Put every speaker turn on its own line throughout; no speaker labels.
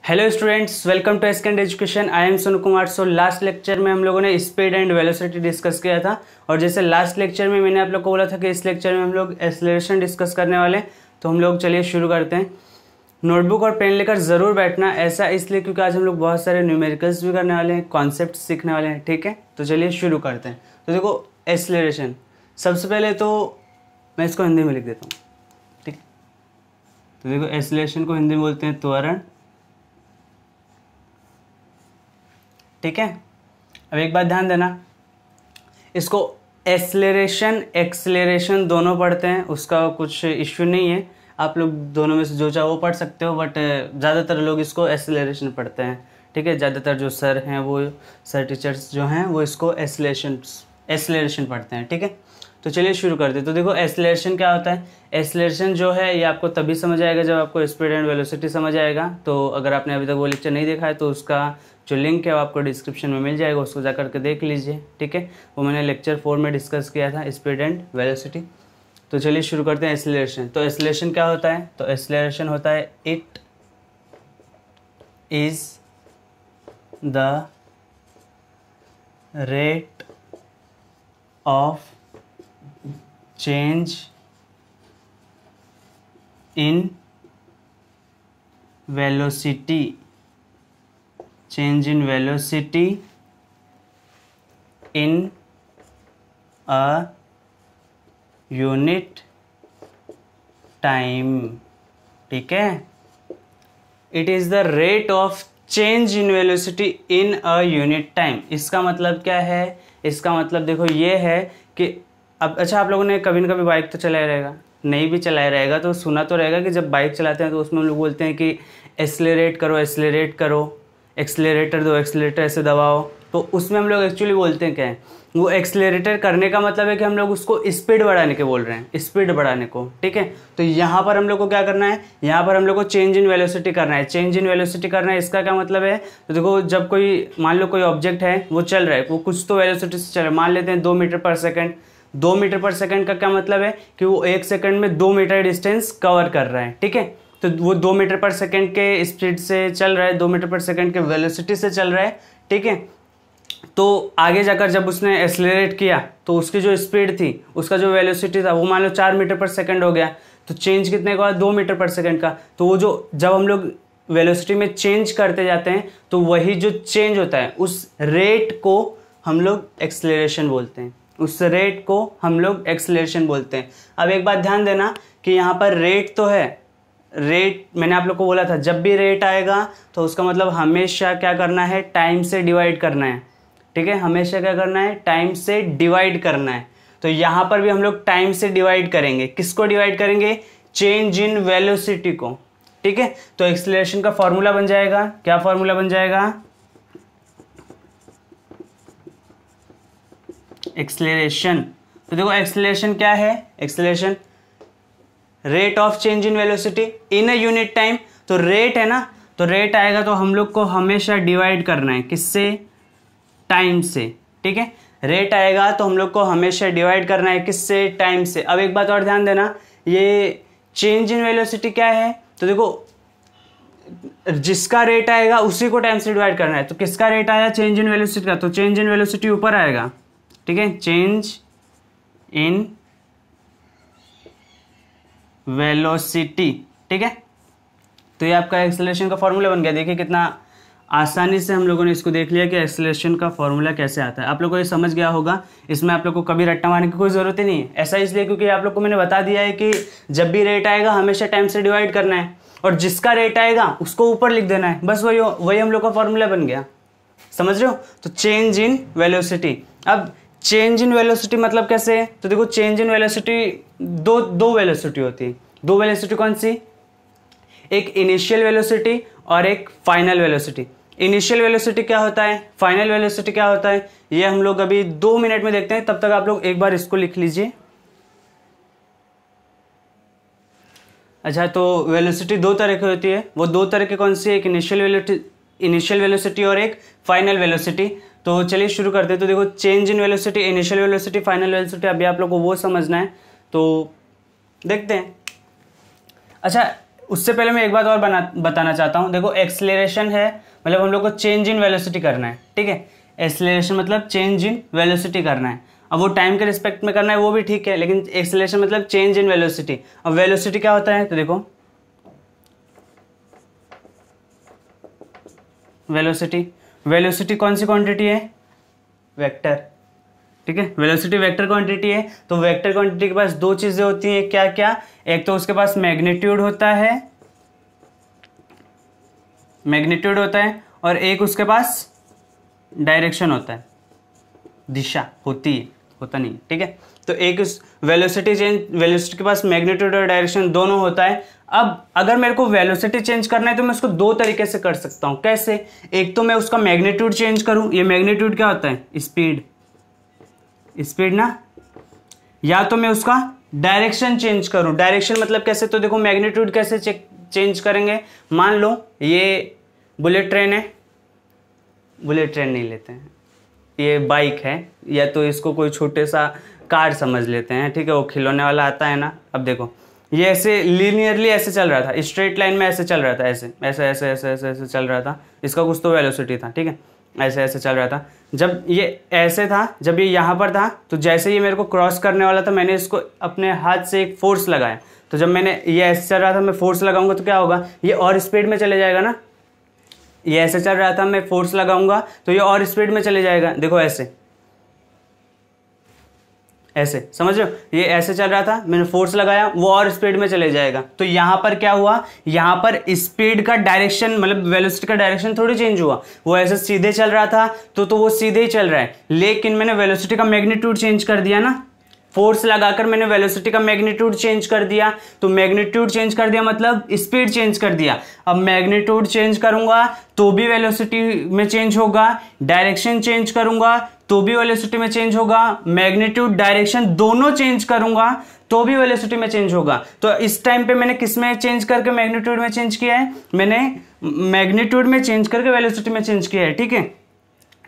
Hello students, welcome to ascend education. I am Sonu Kumar. So last lecture में हम लोगों ने स्पीड एंड वेलोसिटी डिस्कस किया था, और जैसे लास्ट लेक्चर में मैंने आप लोग को बोला था कि इस लेक्चर में हम लोग एक्सेलरेशन डिस्कस करने वाले हैं। तो हम लोग चलिए शुरू करते हैं। नोटबुक और पेन लेकर ज़रूर बैठना, ऐसा इसलिए क्योंकि आज हम लोग बहुत सारे न्यूमेरिकल्स भी करने वाले हैं, कॉन्सेप्ट सीखने वाले हैं। ठीक है, तो चलिए शुरू करते हैं। तो देखो एक्सेलरेशन, सबसे पहले तो मैं इसको हिंदी में लिख देता हूँ। ठीक, तो देखो एक्सेलरेशन को हिंदी में बोलते हैं त्वरण। ठीक है, अब एक बात ध्यान देना, इसको एक्सेलरेशन एक्सेलरेशन दोनों पढ़ते हैं, उसका कुछ इश्यू नहीं है। आप लोग दोनों में से जो चाहे वो पढ़ सकते हो, बट ज़्यादातर लोग इसको एक्सेलरेशन पढ़ते हैं। ठीक है, ज़्यादातर जो सर हैं, वो सर टीचर्स जो हैं, वो इसको एक्सेलरेशन पढ़ते हैं। ठीक है, तो चलिए शुरू करते हैं। तो देखो एक्सेलरेशन क्या होता है। एक्सेलरेशन जो है ये आपको तभी समझ आएगा जब आपको स्पीड एंड वेलोसिटी समझ आएगा। तो अगर आपने अभी तक वो लेक्चर नहीं देखा है तो उसका जो लिंक है वो आपको डिस्क्रिप्शन में मिल जाएगा, उसको जाकर के देख लीजिए। ठीक है, वो मैंने लेक्चर 4 में डिस्कस किया था, स्पीड एंड वेलोसिटी। तो चलिए शुरू करते हैं एक्सेलरेशन। तो एक्सेलरेशन क्या होता है, तो एक्सेलरेशन होता है it is the rate of change in velocity, change in velocity in a unit time। ठीक है, it is the rate of change in velocity in a unit time। इसका मतलब क्या है, इसका मतलब देखो ये है कि अब अच्छा, आप लोगों ने कभी न कभी बाइक तो चलाया रहेगा, नहीं भी चलाया रहेगा तो सुना तो रहेगा कि जब बाइक चलाते हैं तो उसमें हम लोग बोलते हैं कि एक्सेलरेट करो, एक्सेलरेट करो, एक्सेलरेटर दो, एक्सेलरेटर ऐसे दबाओ। तो उसमें हम लोग एक्चुअली बोलते हैं क्या है, वो एक्सेलरेटर करने का मतलब है कि हम लोग उसको स्पीड बढ़ाने के बोल रहे हैं, स्पीड बढ़ाने को। ठीक है, तो यहाँ पर हम लोग को क्या करना है, यहाँ पर हम लोग को चेंज इन वेलोसिटी करना है। चेंज इन वेलोसिटी करना है, इसका क्या मतलब है, तो देखो जब कोई मान लो कोई ऑब्जेक्ट है वो चल रहा है, वो कुछ तो वेलोसिटी से चल रहा है, मान लेते हैं 2 मीटर पर सेकेंड। 2 मीटर पर सेकेंड का क्या मतलब है कि वो 1 सेकेंड में 2 मीटर डिस्टेंस कवर कर रहा है। ठीक है, तो वो 2 मीटर पर सेकेंड के स्पीड से चल रहा है, 2 मीटर पर सेकेंड के वेलोसिटी से चल रहा है। ठीक है, तो आगे जाकर जब उसने एक्सेलरेट किया तो उसकी जो स्पीड थी, उसका जो वेलोसिटी था, वो मान लो 4 मीटर पर सेकेंड हो गया। तो चेंज कितने का हुआ, 2 मीटर पर सेकेंड का। तो वो जो जब हम लोग वेलोसिटी में चेंज करते जाते हैं तो वही जो चेंज होता है उस रेट को हम लोग एक्सेलरेशन बोलते हैं, उस रेट को हम लोग एक्सेलरेशन बोलते हैं। अब एक बात ध्यान देना कि यहाँ पर रेट तो है, रेट मैंने आप लोग को बोला था जब भी रेट आएगा तो उसका मतलब हमेशा क्या करना है, टाइम से डिवाइड करना है। ठीक है, हमेशा क्या करना है, टाइम से डिवाइड करना है। तो यहाँ पर भी हम लोग टाइम से डिवाइड करेंगे। किसको डिवाइड करेंगे, चेंज इन वेलोसिटी को। ठीक है, तो एक्सेलरेशन का फॉर्मूला बन जाएगा, क्या फॉर्मूला बन जाएगा, एक्सेलरेशन। तो देखो एक्सेलरेशन क्या है, acceleration rate of change in velocity in a unit time. तो रेट है ना, तो रेट आएगा तो हम लोग को हमेशा डिवाइड करना है, किससे, टाइम से। ठीक है, रेट आएगा तो हम लोग को हमेशा डिवाइड करना है, किससे, टाइम से। अब एक बात और ध्यान देना, ये चेंज इन वेलोसिटी क्या है, तो देखो जिसका रेट आएगा उसी को टाइम से डिवाइड करना है। तो किसका रेट आया, चेंज इन वेलोसिटी का, तो चेंज इन वेलोसिटी ऊपर आएगा। ठीक है, चेंज इन वेलोसिटी। ठीक है, तो ये आपका एक्सेलरेशन का फॉर्मूला बन गया। देखिए कितना आसानी से हम लोगों ने इसको देख लिया कि एक्सेलरेशन का फॉर्मूला कैसे आता है। आप लोगों को ये समझ गया होगा, इसमें आप लोग को कभी रट्टा मारने की कोई ज़रूरत ही नहीं है। ऐसा इसलिए क्योंकि आप लोग को मैंने बता दिया है कि जब भी रेट आएगा हमेशा टाइम से डिवाइड करना है, और जिसका रेट आएगा उसको ऊपर लिख देना है, बस वही हम लोग का फॉर्मूला बन गया। समझ रहे हो, तो चेंज इन वेलोसिटी। अब चेंज इन वेलोसिटी मतलब कैसे है, तो देखो चेंज इन वेलोसिटी दो वेलोसिटी होती है। दो वेलोसिटी कौन सी, एक इनिशियल वेलोसिटी और एक फाइनल वेलोसिटी। इनिशियल वेलोसिटी क्या होता है, फाइनल वेलोसिटी क्या होता है, ये हम लोग अभी 2 मिनट में देखते हैं। तब तक आप लोग एक बार इसको लिख लीजिए। अच्छा, तो वेलोसिटी 2 तरह की होती है, वो 2 तरह की कौन सी है, एक इनिशियल वेलोसिटी और एक फाइनल वेलोसिटी। तो चलिए शुरू करते हैं। तो देखो change in velocity, initial velocity, final velocity, अभी आप लोग को वो समझना है, तो देखते हैं। अच्छा, उससे पहले मैं एक बात और बताना चाहता हूँ। देखो एक्सेलरेशन है मतलब हम लोग को चेंज इन वेलोसिटी करना है, ठीक है। एक्सेलरेशन मतलब चेंज इन वेलोसिटी करना है। अब वो टाइम के रिस्पेक्ट में करना है वो भी ठीक है, लेकिन एक्सेलरेशन मतलब चेंज इन वेलोसिटी। अब वेलोसिटी क्या होता है तो देखो, वेलोसिटी कौन सी क्वांटिटी है, वेक्टर, ठीक है। वेलोसिटी वेक्टर क्वांटिटी है, तो वेक्टर क्वांटिटी के पास दो चीजें होती हैं, क्या क्या, एक तो उसके पास मैग्नीट्यूड होता है, और एक उसके पास डायरेक्शन होता है, दिशा होती है, होता नहीं, ठीक है। तो एक वेलोसिटी के पास मैग्नीट्यूड और डायरेक्शन दोनों होता है। अब अगर मेरे को वेलोसिटी चेंज करना है तो मैं उसको दो तरीके से कर सकता हूं। कैसे, एक तो मैं उसका मैग्नीट्यूड चेंज करूं, ये मैग्नीट्यूड क्या होता है, स्पीड ना, या तो मैं उसका डायरेक्शन चेंज करूं। डायरेक्शन मतलब कैसे, तो देखो मैग्नीट्यूड कैसे चेंज करेंगे। मान लो ये बुलेट ट्रेन है, बुलेट ट्रेन नहीं लेते हैं, ये बाइक है, या तो इसको कोई छोटे सा कार समझ लेते हैं, ठीक है, वो खिलौने वाला आता है ना। अब देखो ये ऐसे लीनियरली ऐसे चल रहा था, स्ट्रेट लाइन में ऐसे चल रहा था, ऐसे ऐसे ऐसे ऐसे ऐसे ऐसे चल रहा था, इसका कुछ तो वेलोसिटी था, ठीक है, ऐसे ऐसे चल रहा था। जब ये ऐसे था, जब ये यहाँ पर था, तो जैसे ये मेरे को क्रॉस करने वाला था, मैंने इसको अपने हाथ से एक फोर्स लगाया। तो जब मैंने ये ऐसे चल रहा था, मैं फोर्स लगाऊंगा तो क्या होगा, ये और स्पीड में चले जाएगा ना। ये ऐसे चल रहा था, मैं फोर्स लगाऊंगा तो ये और स्पीड में चले जाएगा। देखो ऐसे ऐसे, समझ रहे हो, ये ऐसे चल रहा था, मैंने फोर्स लगाया, वो और स्पीड में चले जाएगा। तो यहां पर क्या हुआ, यहां पर स्पीड का डायरेक्शन मतलब वेलोसिटी का डायरेक्शन थोड़ी चेंज हुआ। वो ऐसे सीधे चल रहा था तो वो सीधे ही चल रहा है, लेकिन मैंने वेलोसिटी का मैग्नीट्यूड चेंज कर दिया ना, फोर्स लगाकर मैंने वेलोसिटी का मैग्नीट्यूड चेंज कर दिया। तो मैग्नीट्यूड चेंज कर दिया मतलब स्पीड चेंज कर दिया। अब मैग्नीट्यूड चेंज करूंगा तो भी वेलोसिटी में चेंज होगा, डायरेक्शन चेंज करूंगा तो भी वेलोसिटी में चेंज होगा, मैग्नीट्यूड डायरेक्शन दोनों चेंज करूंगा तो भी वेलोसिटी में चेंज होगा। तो इस टाइम पे मैंने किस में चेंज करके मैग्नीट्यूड में चेंज किया है, मैंने मैग्नीट्यूड में चेंज करके वेलोसिटी में चेंज किया है, ठीक है।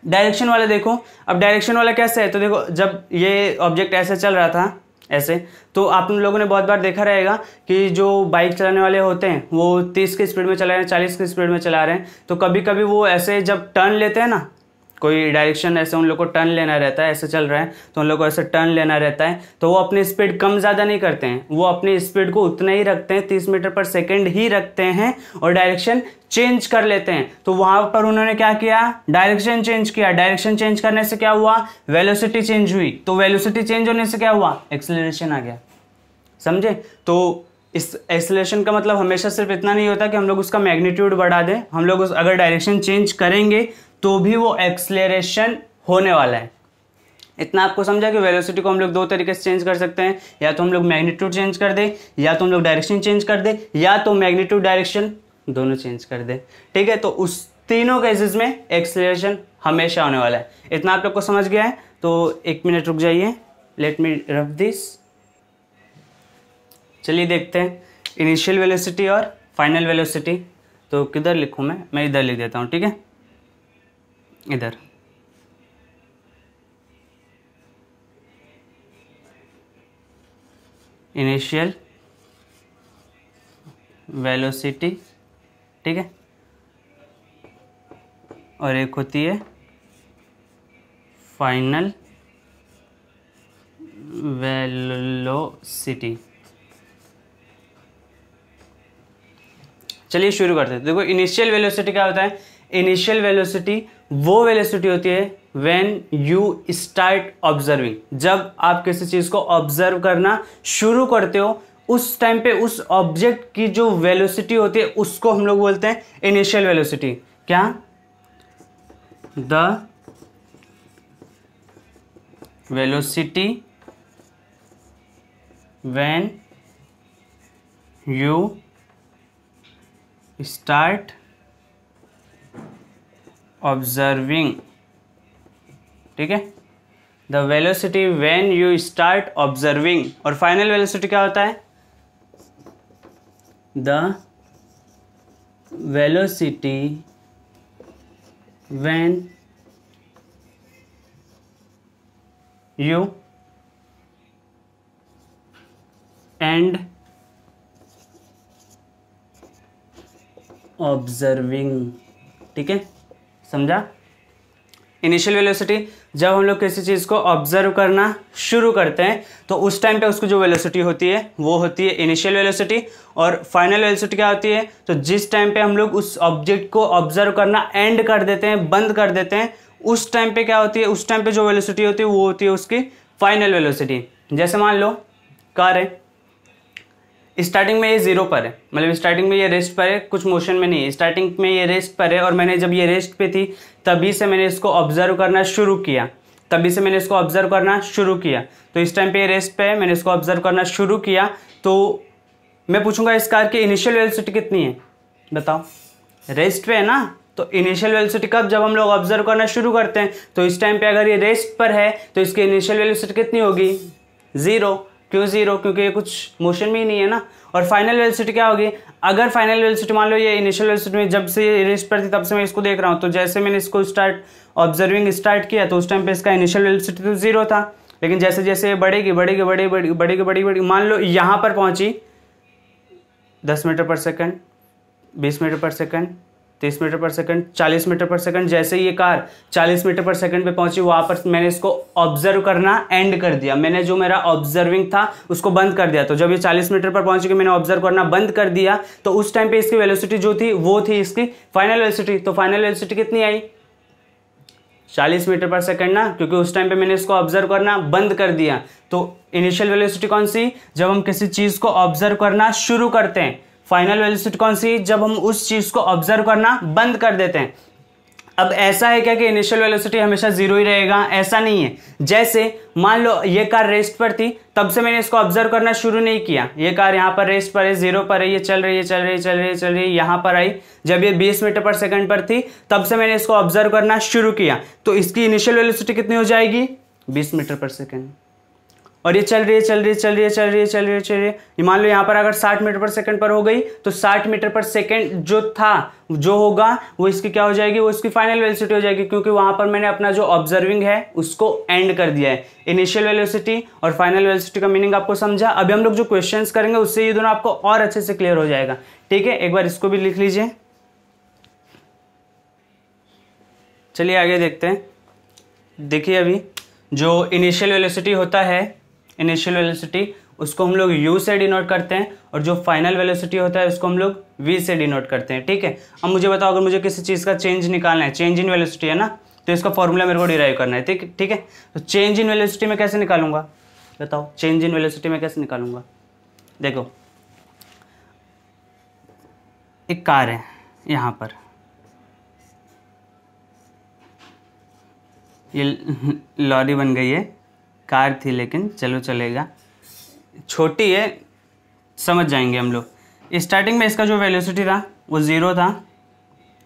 डायरेक्शन वाला देखो, अब डायरेक्शन वाला कैसे है, तो देखो जब ये ऑब्जेक्ट ऐसे चल रहा था ऐसे, तो आप लोगों ने बहुत बार देखा रहेगा कि जो बाइक चलाने वाले होते हैं वो 30 की स्पीड में चला रहे हैं, 40 की स्पीड में चला रहे हैं, तो कभी कभी वो ऐसे जब टर्न लेते हैं ना, कोई डायरेक्शन ऐसे उन लोग को टर्न लेना रहता है, ऐसे चल रहा है तो उन लोग को ऐसे टर्न लेना रहता है, तो वो अपनी स्पीड कम ज़्यादा नहीं करते हैं, वो अपनी स्पीड को उतना ही रखते हैं, 30 मीटर पर सेकेंड ही रखते हैं, और डायरेक्शन चेंज कर लेते हैं। तो वहां पर उन्होंने क्या किया, डायरेक्शन चेंज किया। डायरेक्शन चेंज करने से क्या हुआ, वेलोसिटी चेंज हुई। तो वेलोसिटी चेंज होने से क्या हुआ, एक्सेलरेशन आ गया, समझे। तो इस एक्सेलरेशन का मतलब हमेशा सिर्फ इतना नहीं होता कि हम लोग उसका मैग्नीट्यूड बढ़ा दें, हम लोग अगर डायरेक्शन चेंज करेंगे तो भी वो एक्सेलरेशन होने वाला है। इतना आपको समझा कि वेलोसिटी को हम लोग दो तरीके से चेंज कर सकते हैं, या तो हम लोग मैग्नीट्यूड चेंज कर दें, या तो हम लोग डायरेक्शन चेंज कर दें, या तो मैग्नीट्यूड डायरेक्शन दोनों चेंज कर दें, ठीक है। तो उस तीनों केसेस में एक्सेलरेशन हमेशा होने वाला है। इतना आप लोग को समझ गया है, तो 1 मिनट रुक जाइए, लेट मी रफ दिस। चलिए देखते हैं इनिशियल वेलोसिटी और फाइनल वेलोसिटी। तो किधर लिखूं मैं इधर लिख देता हूं, ठीक है, इधर। इनिशियल वेलोसिटी, ठीक है, और एक होती है फाइनल वेलोसिटी। चलिए शुरू करते हैं। देखो इनिशियल वेलोसिटी क्या होता है, इनिशियल वेलोसिटी वो वेलोसिटी होती है व्हेन यू स्टार्ट ऑब्जर्विंग, जब आप किसी चीज को ऑब्जर्व करना शुरू करते हो, उस टाइम पे उस ऑब्जेक्ट की जो वेलोसिटी होती है उसको हम लोग बोलते हैं इनिशियल वेलोसिटी। क्या, the velocity when you start observing, ठीक है, the velocity when you start observing. और फाइनल वेलोसिटी क्या होता है, the velocity when you and observing, ठीक है, समझा। इनिशियल वेलोसिटी, जब हम लोग किसी चीज़ को ऑब्जर्व करना शुरू करते हैं तो उस टाइम पे उसकी जो वेलोसिटी होती है वो होती है इनिशियल वेलोसिटी। और फाइनल वेलोसिटी क्या होती है, तो जिस टाइम पे हम लोग उस ऑब्जेक्ट को ऑब्जर्व करना एंड कर देते हैं, बंद कर देते हैं, उस टाइम पे क्या होती है, उस टाइम पे जो वेलोसिटी होती है वो होती है उसकी फाइनल वेलोसिटी। जैसे मान लो कार है, स्टार्टिंग में ये 0 पर है, मतलब स्टार्टिंग में ये रेस्ट पर है, कुछ मोशन में नहीं है, स्टार्टिंग में ये रेस्ट पर है और मैंने जब ये रेस्ट पे थी तभी से मैंने इसको ऑब्जर्व करना शुरू किया, तो इस टाइम पे ये रेस्ट पे है, मैंने इसको ऑब्जर्व करना शुरू किया, तो मैं पूछूंगा इस कार की इनिशियल वेलोसिटी कितनी है, बताओ। रेस्ट पे है ना, तो इनिशियल वेलोसिटी कब, जब हम लोग ऑब्जर्व करना शुरू करते हैं, तो इस टाइम पे अगर ये रेस्ट पर है तो इसकी इनिशियल वेलोसिटी कितनी होगी, 0। क्यों 0, क्योंकि ये कुछ मोशन में ही नहीं है ना। और फाइनल वेलोसिटी क्या होगी, अगर फाइनल वेलोसिटी मान लो ये इनिशियल वेलोसिटी में जब से ये रेस्ट पर थी तब से मैं इसको देख रहा हूँ, तो जैसे मैंने इसको ऑब्जर्विंग स्टार्ट किया तो उस टाइम पे इसका इनिशियल वेलोसिटी तो 0 था, लेकिन जैसे जैसे ये बढ़ेगी, मान लो यहाँ पर पहुंची 10 metre per second, 20 metre per second, 30 metre per second, 40 metre per second. जैसे ये कार 40 मीटर पर सेकंड पे पहुंची, वहां पर मैंने इसको ऑब्जर्व करना एंड कर दिया, मैंने जो मेरा ऑब्जर्विंग था उसको बंद कर दिया। तो जब ये 40 मीटर पर पहुंची, मैंने ऑब्जर्व करना बंद कर दिया, तो उस टाइम पे इसकी वेलोसिटी जो थी वो थी इसकी फाइनल वेलोसिटी। तो फाइनल वेलोसिटी कितनी आई, 40 मीटर पर सेकंड ना, क्योंकि उस टाइम पे मैंने इसको ऑब्जर्व करना बंद कर दिया। तो इनिशियल वेलोसिटी कौन सी, जब हम किसी चीज को ऑब्जर्व करना शुरू करते हैं। फाइनल वेलोसिटी कौन सी, जब हम उस चीज को ऑब्जर्व करना बंद कर देते हैं। अब ऐसा है क्या कि इनिशियल वेलोसिटी हमेशा 0 ही रहेगा, ऐसा नहीं है। जैसे मान लो ये कार रेस्ट पर थी, तब से मैंने इसको ऑब्जर्व करना शुरू नहीं किया, ये कार यहाँ पर रेस्ट पर है, 0 पर है, ये चल रही है, यहाँ पर आई, जब ये 20 मीटर पर सेकंड पर थी तब से मैंने इसको ऑब्जर्व करना शुरू किया, तो इसकी इनिशियल वेलोसिटी कितनी हो जाएगी, 20 मीटर पर सेकंड। और ये चल रही है, ये मान लो यहाँ पर अगर 60 मीटर पर सेकंड पर हो गई, तो 60 मीटर पर सेकंड जो होगा वो इसकी क्या हो जाएगी, वो इसकी फाइनल वेलोसिटी हो जाएगी, क्योंकि वहां पर मैंने अपना जो ऑब्जर्विंग है उसको एंड कर दिया है। इनिशियल वेलोसिटी और फाइनल वेलोसिटी का मीनिंग आपको समझा। अभी हम लोग जो क्वेश्चंस करेंगे उससे ये दोनों आपको और अच्छे से क्लियर हो जाएगा, ठीक है। एक बार इसको भी लिख लीजिए। चलिए आगे देखते हैं। देखिए अभी जो इनिशियल वेलोसिटी होता है, इनिशियल वेलोसिटी उसको हम लोग u से डिनोट करते हैं, और जो फाइनल वेलोसिटी होता है उसको हम लोग v से डिनोट करते हैं, ठीक है। अब मुझे बताओ, अगर मुझे किसी चीज़ का चेंज निकालना है, चेंज इन वेलोसिटी है ना, तो इसका फॉर्मूला मेरे को डिराइव करना है, ठीक है। तो चेंज इन वेलोसिटी में कैसे निकालूंगा, बताओ, चेंज इन वेलोसिटी में कैसे निकालूंगा। देखो एक कार है यहाँ पर, ये लॉरी बन गई है, कार थी लेकिन चलो चलेगा, छोटी है, समझ जाएंगे हम लोग। स्टार्टिंग में इसका जो वेलोसिटी था वो 0 था,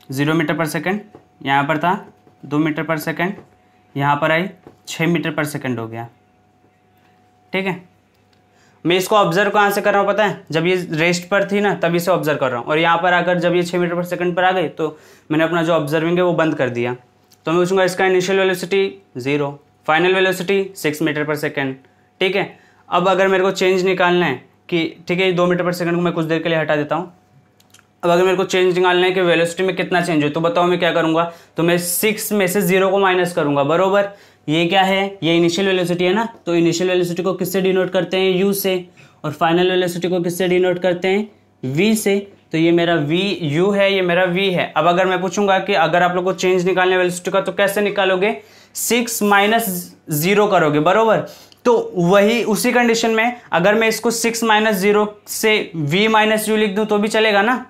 0 मीटर पर सेकंड, यहाँ पर था 2 मीटर पर सेकंड, यहाँ पर आई 6 मीटर पर सेकंड हो गया, ठीक है। मैं इसको ऑब्जर्व कहाँ से कर रहा हूँ पता है, जब ये रेस्ट पर थी ना तभी से ऑब्जर्व कर रहा हूँ, और यहाँ पर आकर जब ये 6 मीटर पर सेकंड पर आ गई तो मैंने अपना जो ऑब्जर्विंग है वो बंद कर दिया। तो मैं पूछूंगा इसका initial velocity 0, final velocity 6 metre per second, ठीक है। अब अगर मेरे को चेंज निकालना है कि ठीक है 2 मीटर पर सेकंड को मैं कुछ देर के लिए हटा देता हूँ। अब अगर मेरे को चेंज निकालना है कि वेलोसिटी में कितना चेंज हो, तो बताओ मैं क्या करूँगा, तो मैं 6 में से 0 को माइनस करूँगा, बरोबर। ये क्या है, ये इनिशियल वेलोसिटी है ना, तो इनिशियल वेलोसिटी को किससे डिनोट करते हैं, u से, और फाइनल वेलोसिटी को किससे डिनोट करते हैं, v से। तो ये मेरा u है, ये मेरा v है। अब अगर मैं पूछूंगा कि अगर आप लोग को चेंज निकालने वेलोसिटी का तो कैसे निकालोगे, 6 माइनस 0 करोगे, बरोबर। तो वही उसी कंडीशन में अगर मैं इसको 6 माइनस 0 से v माइनस u लिख दूं तो भी चलेगा ना।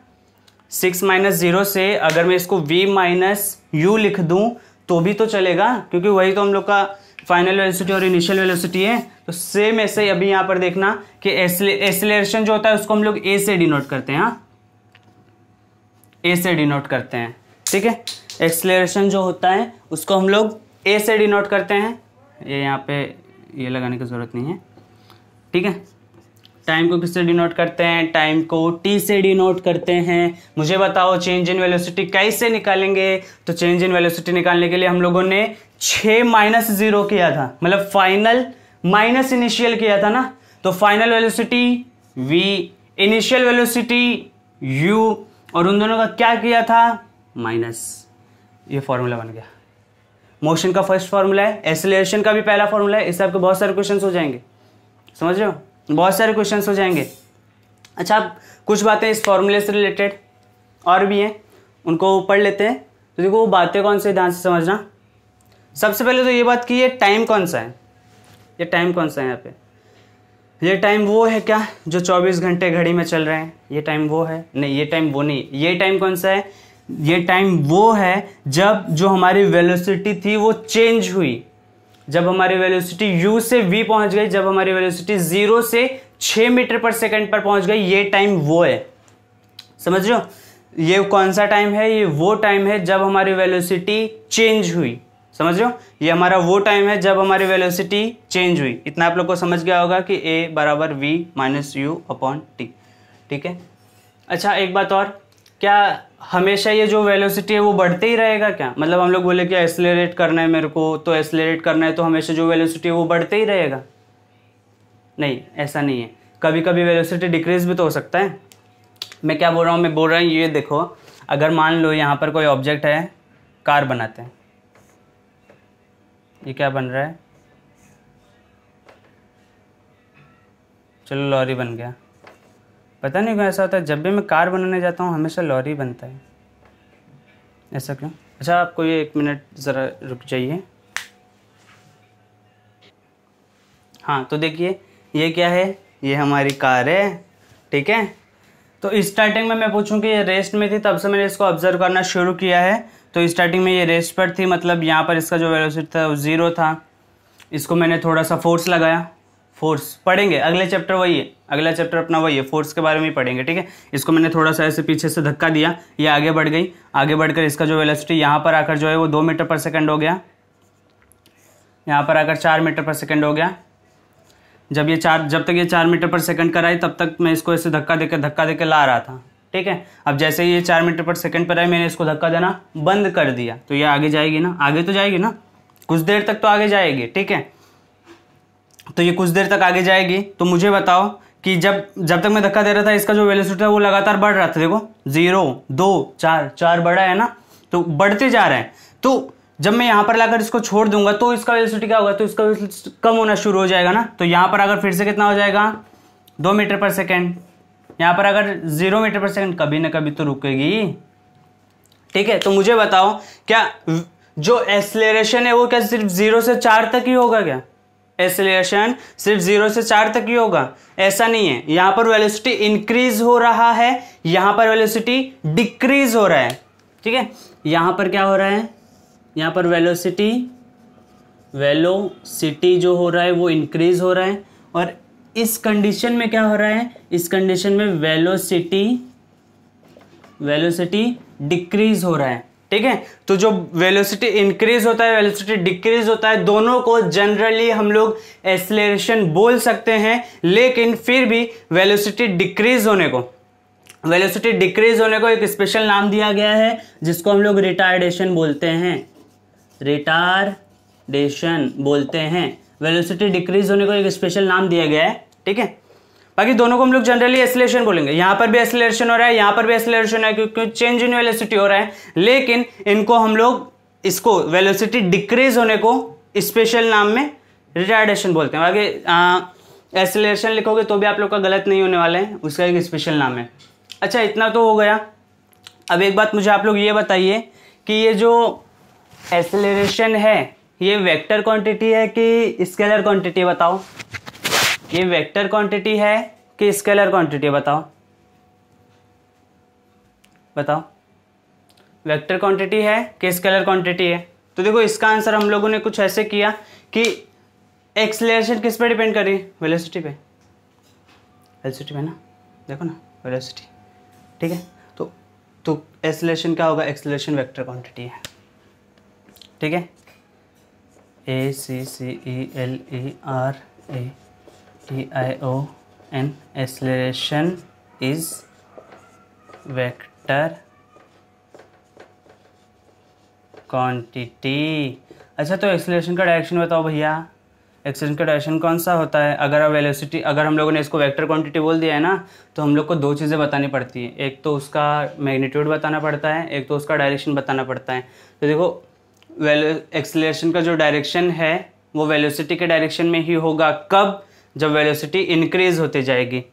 6 माइनस 0 से अगर मैं इसको v माइनस u लिख दूं तो भी तो चलेगा, क्योंकि वही तो हम लोग का फाइनल वेलोसिटी और इनिशियल वेलोसिटी है। तो सेम ऐसे ही अभी यहाँ पर देखना कि एक्सेलरेशन जो होता है उसको हम लोग a से डिनोट करते हैं, हाँ, a से डिनोट करते हैं, ठीक है। एक्सेलरेशन जो होता है उसको हम लोग a से डिनोट करते हैं, ये यहाँ पे ये लगाने की ज़रूरत नहीं है, ठीक है। टाइम को किससे डिनोट करते हैं, टाइम को t से डिनोट करते हैं। मुझे बताओ चेंज इन वेलोसिटी कैसे निकालेंगे, तो चेंज इन वेलोसिटी निकालने के लिए हम लोगों ने 6 माइनस 0 किया था, मतलब फाइनल माइनस इनिशियल किया था ना। तो final velocity v, initial velocity u, और उन दोनों का क्या किया था, माइनस। ये फॉर्मूला बन गया। मोशन का फर्स्ट फॉर्मूला है, एक्सेलरेशन का भी पहला फॉर्मूला है। इससे आपके बहुत सारे क्वेश्चंस हो जाएंगे, समझ रहे हो, बहुत सारे क्वेश्चंस हो जाएंगे। अच्छा, अब कुछ बातें इस फॉर्मूले से रिलेटेड और भी हैं, उनको पढ़ लेते हैं। तो देखो वो बातें कौन से, ध्यान से समझना। सबसे पहले तो ये बात कि ये टाइम कौन सा है, ये टाइम कौन सा है यहाँ पे, ये टाइम वो है क्या जो 24 घंटे घड़ी में चल रहे हैं, ये टाइम वो है, नहीं ये टाइम वो नहीं। ये टाइम कौन सा है, ये टाइम वो है जब जो हमारी वेलोसिटी थी वो चेंज हुई, जब हमारी वेलोसिटी u से v पहुंच गई, जब हमारी वेलोसिटी 0 से 6 मीटर पर सेकंड पर पहुंच गई, ये टाइम वो है। समझ रहे हो, ये कौन सा टाइम है, ये वो टाइम है जब हमारी वेलोसिटी चेंज हुई। समझ रहे हो, ये हमारा वो टाइम है जब हमारी वेलोसिटी चेंज हुई। इतना आप लोग को समझ गया होगा कि a बराबर v minus you upon T, ठीक है। अच्छा, एक बात और, क्या हमेशा ये जो वेलोसिटी है वो बढ़ते ही रहेगा क्या, मतलब हम लोग बोले कि एक्सेलरेट करना है मेरे को, तो एक्सेलरेट करना है तो हमेशा जो वेलोसिटी है वो बढ़ते ही रहेगा, नहीं ऐसा नहीं है। कभी कभी वेलोसिटी डिक्रीज भी तो हो सकता है। मैं क्या बोल रहा हूँ, मैं बोल रहा हूँ ये देखो, अगर मान लो यहाँ पर कोई ऑब्जेक्ट है, कार बनाते हैं, ये क्या बन रहा है, चलो लॉरी बन गया। पता नहीं क्यों ऐसा होता है, जब भी मैं कार बनाने जाता हूँ हमेशा लॉरी बनता है, ऐसा क्यों। अच्छा, आपको ये 1 मिनट ज़रा रुक जाइए। हाँ, तो देखिए ये क्या है, ये हमारी कार है, ठीक है। तो स्टार्टिंग में मैं पूछूं कि ये रेस्ट में थी, तब से मैंने इसको ऑब्जर्व करना शुरू किया है। तो स्टार्टिंग में ये रेस्ट पर थी, मतलब यहाँ पर इसका जो वेलोसिटी था वो 0 था। इसको मैंने थोड़ा सा फोर्स लगाया, फोर्स पढ़ेंगे अगले चैप्टर, वही है अगला चैप्टर अपना, वही है फोर्स के बारे में ही पढ़ेंगे, ठीक है। इसको मैंने थोड़ा सा ऐसे पीछे से धक्का दिया, ये आगे बढ़ गई, आगे बढ़कर इसका जो वेलोसिटी यहाँ पर आकर जो है वो 2 मीटर पर सेकंड हो गया, यहाँ पर आकर 4 मीटर पर सेकंड हो गया। जब तक ये 4 मीटर पर सेकंड कर आई, तब तक मैं इसको ऐसे धक्का देके ला रहा था, ठीक है। अब जैसे ये 4 मीटर पर सेकंड पर आई, मैंने इसको धक्का देना बंद कर दिया, तो ये आगे जाएगी ना, आगे तो जाएगी ना, कुछ देर तक तो आगे जाएगी, ठीक है। तो ये कुछ देर तक आगे जाएगी, तो मुझे बताओ कि जब तक मैं धक्का दे रहा था, इसका जो वेलोसिटी था वो लगातार बढ़ रहा था। देखो 0 2 4 बढ़ा है ना, तो बढ़ते जा रहे हैं। तो जब मैं यहाँ पर लाकर इसको छोड़ दूंगा तो इसका वेलोसिटी क्या होगा, तो इसका वेलोसिटी कम होना शुरू हो जाएगा ना। तो यहाँ पर अगर फिर से कितना हो जाएगा, 2 मीटर पर सेकेंड, यहाँ पर अगर 0 मीटर पर सेकेंड, कभी ना कभी तो रुकेगी, ठीक है। तो मुझे बताओ, क्या जो एक्सेलरेशन है वो क्या सिर्फ 0 से 4 तक ही होगा क्या, एक्सेलरेशन सिर्फ 0 से 4 तक ही होगा, ऐसा नहीं है। यहाँ पर वेलोसिटी इंक्रीज हो रहा है, यहाँ पर वेलोसिटी डिक्रीज हो रहा है, ठीक है। यहाँ पर क्या हो रहा है, यहाँ पर वेलोसिटी जो हो रहा है वो इंक्रीज हो रहा है, और इस कंडीशन में क्या हो रहा है, इस कंडीशन में वेलोसिटी डिक्रीज हो रहा है, ठीक है। तो जो वेलोसिटी इंक्रीज होता है, वेलोसिटी डिक्रीज होता है, दोनों को जनरली हम लोग एक्सेलरेशन बोल सकते हैं, लेकिन फिर भी वेलोसिटी डिक्रीज होने को एक स्पेशल नाम दिया गया है, जिसको हम लोग रिटार्डेशन बोलते हैं। वेलोसिटी डिक्रीज होने को एक स्पेशल नाम दिया गया है, ठीक है। बाकी दोनों को हम लोग जनरली एक्सेलरेशन बोलेंगे। यहाँ पर भी एक्सेलरेशन हो रहा है, यहाँ पर भी एक्सेलरेशन है, क्योंकि चेंज इन वेलोसिटी हो रहा है, लेकिन इनको हम लोग इसको वेलोसिटी डिक्रीज होने को स्पेशल नाम में रिटार्डेशन बोलते हैं। आगे एक्सेलरेशन लिखोगे तो भी आप लोग का गलत नहीं होने वाला है, उसका एक स्पेशल नाम है। अच्छा, इतना तो हो गया। अब एक बात मुझे आप लोग ये बताइए कि ये जो एक्सेलरेशन है ये वेक्टर क्वांटिटी है कि स्केलर क्वांटिटी है, बताओ। ये वेक्टर क्वांटिटी है कि स्केलर क्वांटिटी है, बताओ। वेक्टर क्वांटिटी है कि स्केलर क्वांटिटी है। तो देखो इसका आंसर हम लोगों ने कुछ ऐसे किया कि एक्सेलरेशन किस पे डिपेंड कर रही है, वेलोसिटी पे ना, देखो ना वेलोसिटी, ठीक है। तो एक्सेलरेशन क्या होगा, एक्सेलरेशन वेक्टर क्वांटिटी है, ठीक है। ACCELERATION acceleration is vector quantity. अच्छा, तो एक्सेलरेशन का डायरेक्शन बताओ भैया। एक्सेलरेशन का डायरेक्शन कौन सा होता है? अगर वेलोसिटी, अगर हम लोगों ने इसको वेक्टर क्वांटिटी बोल दिया है ना, तो हम लोग को दो चीज़ें बतानी पड़ती हैं, एक तो उसका मैग्नीट्यूड बताना पड़ता है, एक तो उसका डायरेक्शन बताना पड़ता है। तो देखो एक्सेलरेशन का जो डायरेक्शन है वो वेलोसिटी के डायरेक्शन में ही होगा। कब? जब वेलोसिटी इंक्रीज होते जाएगी,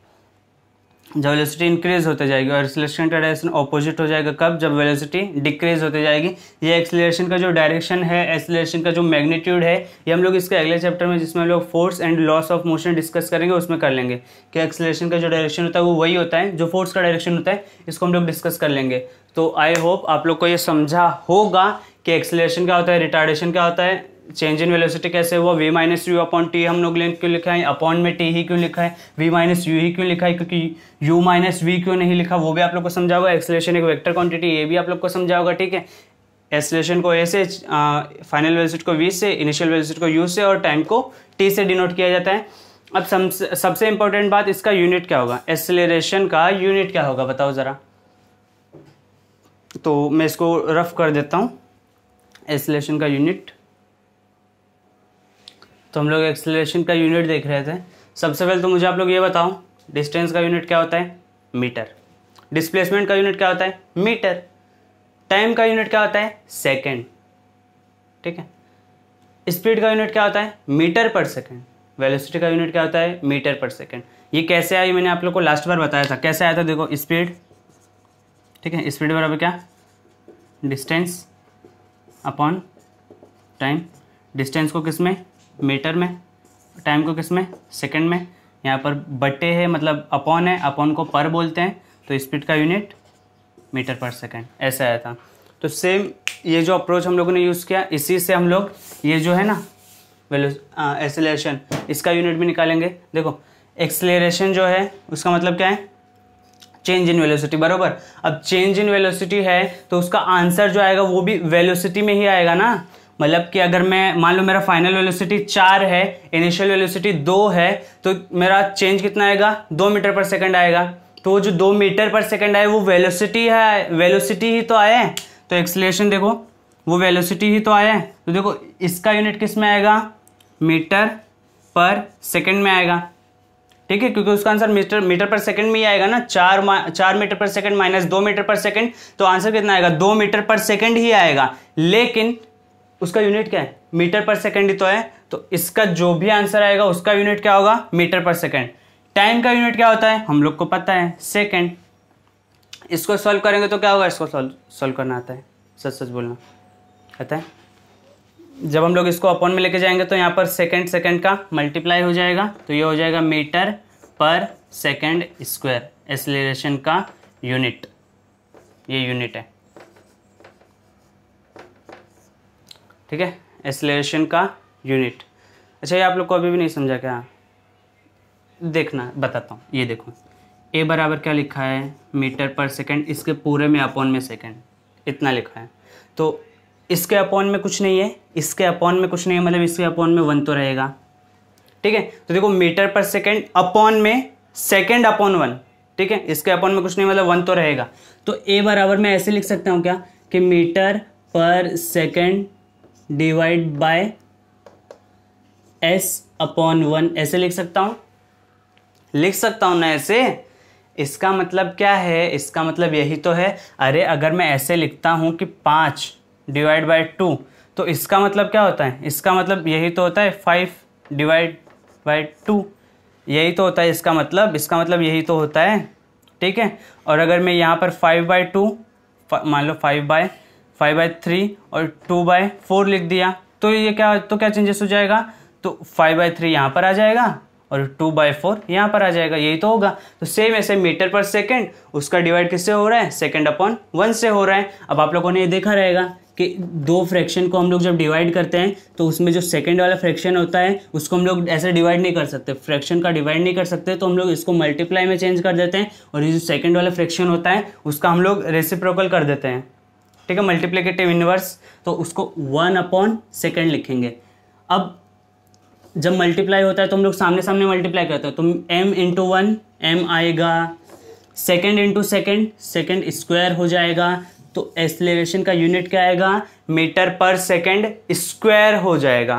जब वेलोसिटी इंक्रीज होते जाएगी। और एक्सेलरेशन का डायरेक्शन ऑपोजिट हो जाएगा। कब? जब वेलोसिटी डिक्रीज होते जाएगी। ये एक्सेलरेशन का जो डायरेक्शन है, एक्सेलरेशन का जो मैग्नीट्यूड है, ये हम लोग इसके अगले चैप्टर में, जिसमें हम लोग force and loss of motion discuss करेंगे, उसमें कर लेंगे कि एक्सेलरेशन का जो डायरेक्शन होता है वो वही होता है जो फोर्स का डायरेक्शन होता है। इसको हम लोग डिस्कस कर लेंगे। तो आई होप आप लोग को ये समझा होगा कि एक्सेलरेशन क्या होता है, रिटार्डेशन क्या होता है, चेंज इन वेलोसिटी कैसे हुआ, v minus you upon T हम लोग क्यों लिखा है, अपॉन में टी ही क्यों लिखा है, v माइनस यू ही क्यों लिखा है, क्योंकि u माइनस वी क्यों नहीं लिखा, वो भी आप लोग को समझा होगा। एक्सेलरेशन एक वेक्टर क्वांटिटी, ये भी आप लोग को समझा होगा। ठीक है, एक्सेलरेशन को a से, फाइनल वेलोसिटी को v से, इनिशियल वेलोसिटी को u से, और टाइम को t से डिनोट किया जाता है। अब सबसे इंपॉर्टेंट बात, इसका यूनिट क्या होगा, एक्सेलरेशन का यूनिट क्या होगा, बताओ ज़रा। तो मैं इसको रफ कर देता हूँ, एक्सेलरेशन का यूनिट। तो हम लोग एक्सेलरेशन का यूनिट देख रहे थे। सबसे पहले तो मुझे आप लोग ये बताओ, डिस्टेंस का यूनिट क्या होता है, मीटर। डिस्प्लेसमेंट का यूनिट क्या होता है, मीटर। टाइम का यूनिट क्या होता है, सेकंड। ठीक है, स्पीड का यूनिट क्या होता है, मीटर पर सेकंड। वेलोसिटी का यूनिट क्या होता है, मीटर पर सेकंड। ये कैसे आई, मैंने आप लोग को लास्ट बार बताया था। कैसे आया था, देखो, स्पीड। ठीक है, स्पीड बराबर क्या, डिस्टेंस अपॉन टाइम। डिस्टेंस को किस में, मीटर में, टाइम को किस में, सेकंड में। यहाँ पर बटे है, मतलब अपॉन है, अपॉन को पर बोलते हैं, तो स्पीड का यूनिट मीटर पर सेकंड, ऐसा आया था। तो सेम ये जो अप्रोच हम लोगों ने यूज़ किया, इसी से हम लोग ये जो है ना एक्सेलरेशन, इसका यूनिट भी निकालेंगे। देखो, एक्सेलरेशन जो है उसका मतलब क्या है, चेंज इन वेलोसिटी, बराबर। अब चेंज इन वेलोसिटी है तो उसका आंसर जो आएगा वो भी वेलोसिटी में ही आएगा ना। मतलब कि अगर मैं मान लो मेरा फाइनल वेलोसिटी 4 है, इनिशियल वेलोसिटी 2 है, तो मेरा चेंज कितना आएगा, 2 मीटर पर सेकंड आएगा। तो वो जो 2 मीटर पर सेकंड आए वो वेलोसिटी है, वेलोसिटी ही तो आया है। तो एक्सेलरेशन देखो, वो वेलोसिटी ही तो आया है। तो देखो, इसका यूनिट किस में आएगा, मीटर पर सेकंड में आएगा। ठीक है, क्योंकि उसका आंसर मीटर पर सेकंड में ही आएगा ना। 4 metre per second minus 2 metre per second, तो आंसर कितना आएगा, 2 मीटर पर सेकंड ही आएगा। लेकिन उसका यूनिट क्या है, मीटर पर सेकंड ही तो है। तो इसका जो भी आंसर आएगा उसका यूनिट क्या होगा, मीटर पर सेकंड। टाइम का यूनिट क्या होता है, हम लोग को पता है, सेकंड। इसको सॉल्व करेंगे तो क्या होगा, इसको सॉल्व करना आता है, सच सच बोलना आता है। जब हम लोग इसको अपॉन में लेके जाएंगे तो यहाँ पर सेकंड का मल्टीप्लाई हो जाएगा, तो ये हो जाएगा metre per second square. Acceleration का यूनिट, ये यूनिट है। ठीक है, एक्सेलरेशन का यूनिट। अच्छा, ये आप लोग को अभी भी नहीं समझा क्या, देखना बताता हूँ। ये देखो, ए बराबर क्या लिखा है, मीटर पर सेकंड, इसके पूरे में अपॉन में सेकंड, इतना लिखा है। तो इसके अपॉन में कुछ नहीं है, इसके अपॉन में कुछ नहीं है, मतलब इसके अपॉन में 1 तो रहेगा। ठीक है, तो देखो, मीटर पर सेकंड अपॉन में सेकंड अपॉन 1। ठीक है, इसके अपॉन में कुछ नहीं, मतलब 1 तो रहेगा। तो ए बराबर मैं ऐसे लिख सकता हूँ क्या, कि metre per second divide by S upon 1, ऐसे लिख सकता हूं ना ऐसे। इसका मतलब क्या है, इसका मतलब यही तो है। अरे अगर मैं ऐसे लिखता हूं कि 5 डिवाइड बाय 2, तो इसका मतलब क्या होता है, इसका मतलब यही तो होता है 5 डिवाइड बाय 2, यही तो होता है इसका मतलब यही तो होता है। ठीक है, और अगर मैं यहाँ पर 5/2 मान लो 5/3 और 2/4 लिख दिया, तो ये क्या चेंजेस हो जाएगा, तो 5/3 यहाँ पर आ जाएगा और 2/4 यहाँ पर आ जाएगा, यही तो होगा। तो सेम ऐसे मीटर पर सेकंड, उसका डिवाइड किससे हो रहा है, सेकंड अपॉन 1 से हो रहा है। अब आप लोगों ने ये देखा रहेगा कि दो फ्रैक्शन को हम लोग जब डिवाइड करते हैं तो उसमें जो सेकंड वाला फ्रैक्शन होता है उसको हम लोग ऐसे डिवाइड नहीं कर सकते, फ्रैक्शन का डिवाइड नहीं कर सकते, तो हम लोग इसको मल्टीप्लाई में चेंज कर देते हैं, और ये जो सेकंड वाला फ्रैक्शन होता है उसका हम लोग रेसिप्रोकल कर देते हैं। ठीक है, मल्टीप्लिकेटिव इनवर्स, तो उसको 1/2 लिखेंगे। अब जब मल्टीप्लाई होता है तो हम लोग सामने सामने मल्टीप्लाई करते हैं, तो m × 1 m आएगा, सेकेंड इंटू सेकेंड स्क्वायर हो जाएगा, तो एक्सेलरेशन का यूनिट क्या आएगा, मीटर पर सेकेंड स्क्वायर हो जाएगा।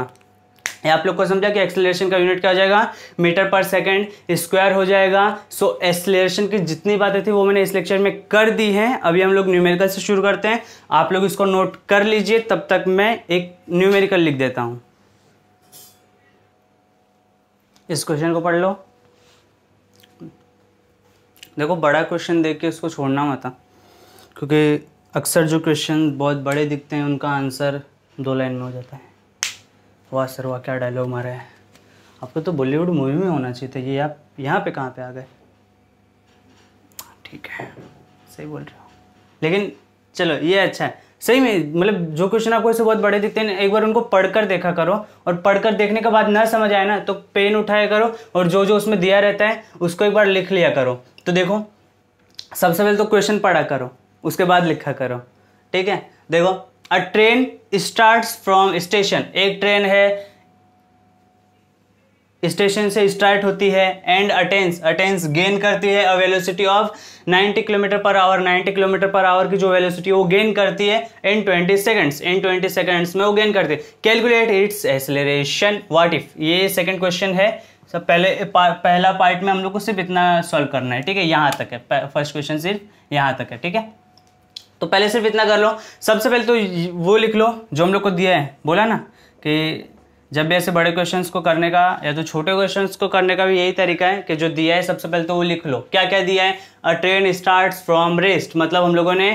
ये आप लोग को समझा कि एक्सेलरेशन का यूनिट क्या हो जाएगा, मीटर पर सेकंड स्क्वायर हो जाएगा। सो एक्सेलरेशन की जितनी बातें थी वो मैंने इस लेक्चर में कर दी हैं। अभी हम लोग न्यूमेरिकल से शुरू करते हैं, आप लोग इसको नोट कर लीजिए, तब तक मैं एक न्यूमेरिकल लिख देता हूं। इस क्वेश्चन को पढ़ लो। देखो बड़ा क्वेश्चन देख के उसको छोड़ना मत, क्योंकि अक्सर जो क्वेश्चन बहुत बड़े दिखते हैं उनका आंसर 2 लाइन में हो जाता है। वाह सर वाह, क्या डायलॉग मारा है। आपको तो बॉलीवुड मूवी में होना चाहिए था ये, आप यहाँ पे कहाँ पे आ गए। ठीक है, सही बोल रहे हो, लेकिन चलो ये अच्छा है। सही में मतलब जो क्वेश्चन आपको ऐसे बहुत बड़े दिखते हैं, एक बार उनको पढ़कर देखा करो, और पढ़कर देखने के बाद ना समझ आए ना तो पेन उठाया करो और जो जो उसमें दिया रहता है उसको एक बार लिख लिया करो। तो देखो सबसे पहले तो क्वेश्चन पढ़ा करो, उसके बाद लिखा करो। ठीक है, देखो अ ट्रेन स्टार्ट्स फ्रॉम स्टेशन, एक ट्रेन है स्टेशन से स्टार्ट होती है, एंड अटेन्स गेन करती है अ velocity of 90 kilometre per our, 90 kilometre per our की जो वेलोसिटी वो गेन करती है इन 20 सेकंड्स, इन 20 सेकंड्स में वो गेन करती है। Calculate its acceleration what if, ये सेकंड क्वेश्चन है। सब पहला पार्ट में हम लोग को सिर्फ इतना सॉल्व करना है। ठीक है, यहाँ तक है, फर्स्ट क्वेश्चन सिर्फ यहाँ तक है। ठीक है, तो पहले सिर्फ इतना कर लो। सबसे पहले तो वो लिख लो जो हम लोग को दिया है। बोला ना कि जब भी ऐसे बड़े क्वेश्चंस को करने का या तो छोटे क्वेश्चंस को करने का भी यही तरीका है कि जो दिया है सबसे पहले तो वो लिख लो। क्या क्या दिया है, a train starts from rest, मतलब हम लोगों ने